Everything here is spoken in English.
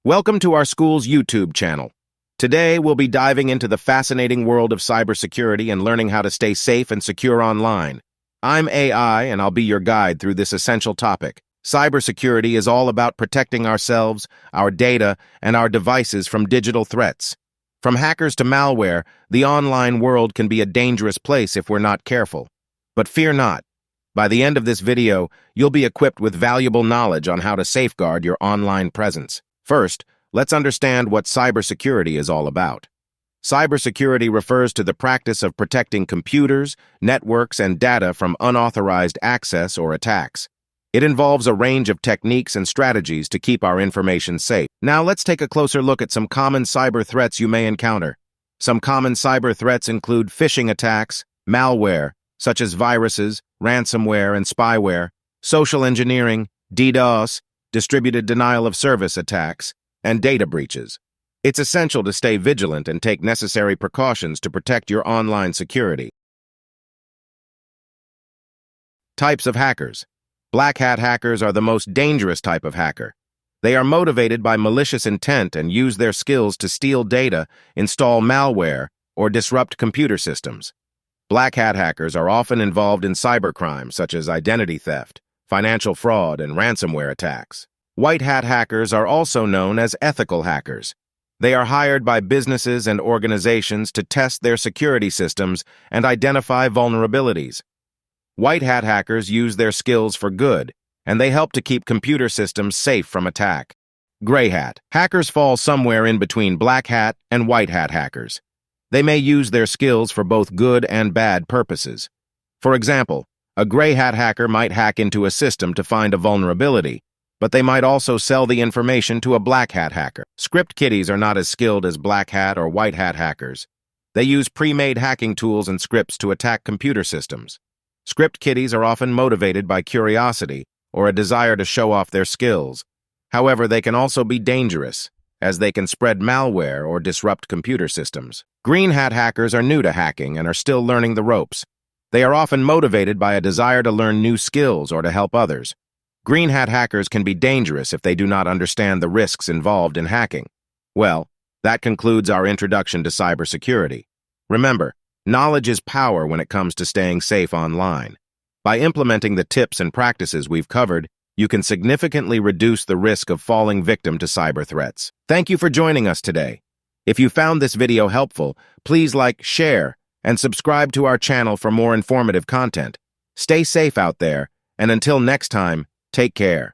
Welcome to our school's YouTube channel. Today, we'll be diving into the fascinating world of cybersecurity and learning how to stay safe and secure online. I'm AI, and I'll be your guide through this essential topic. Cybersecurity is all about protecting ourselves, our data, and our devices from digital threats. From hackers to malware, the online world can be a dangerous place if we're not careful. But fear not. By the end of this video, you'll be equipped with valuable knowledge on how to safeguard your online presence. First, let's understand what cybersecurity is all about. Cybersecurity refers to the practice of protecting computers, networks, and data from unauthorized access or attacks. It involves a range of techniques and strategies to keep our information safe. Now, let's take a closer look at some common cyber threats you may encounter. Some common cyber threats include phishing attacks, malware, such as viruses, ransomware, and spyware, social engineering, DDoS, distributed denial of service attacks, and data breaches. It's essential to stay vigilant and take necessary precautions to protect your online security. Types of hackers. Black hat hackers are the most dangerous type of hacker. They are motivated by malicious intent and use their skills to steal data, install malware, or disrupt computer systems. Black hat hackers are often involved in cybercrime such as identity theft, financial fraud, and ransomware attacks. White hat hackers are also known as ethical hackers. They are hired by businesses and organizations to test their security systems and identify vulnerabilities. White hat hackers use their skills for good, and they help to keep computer systems safe from attack. Gray hat hackers fall somewhere in between black hat and white hat hackers. They may use their skills for both good and bad purposes. For example, a gray hat hacker might hack into a system to find a vulnerability, but they might also sell the information to a black hat hacker. Script kiddies are not as skilled as black hat or white hat hackers. They use pre-made hacking tools and scripts to attack computer systems. Script kiddies are often motivated by curiosity or a desire to show off their skills. However, they can also be dangerous, as they can spread malware or disrupt computer systems. Green hat hackers are new to hacking and are still learning the ropes. They are often motivated by a desire to learn new skills or to help others. Green hat hackers can be dangerous if they do not understand the risks involved in hacking. Well, that concludes our introduction to cybersecurity. Remember, knowledge is power when it comes to staying safe online. By implementing the tips and practices we've covered, you can significantly reduce the risk of falling victim to cyber threats. Thank you for joining us today. If you found this video helpful, please like, share, and subscribe to our channel for more informative content. Stay safe out there, and until next time, take care.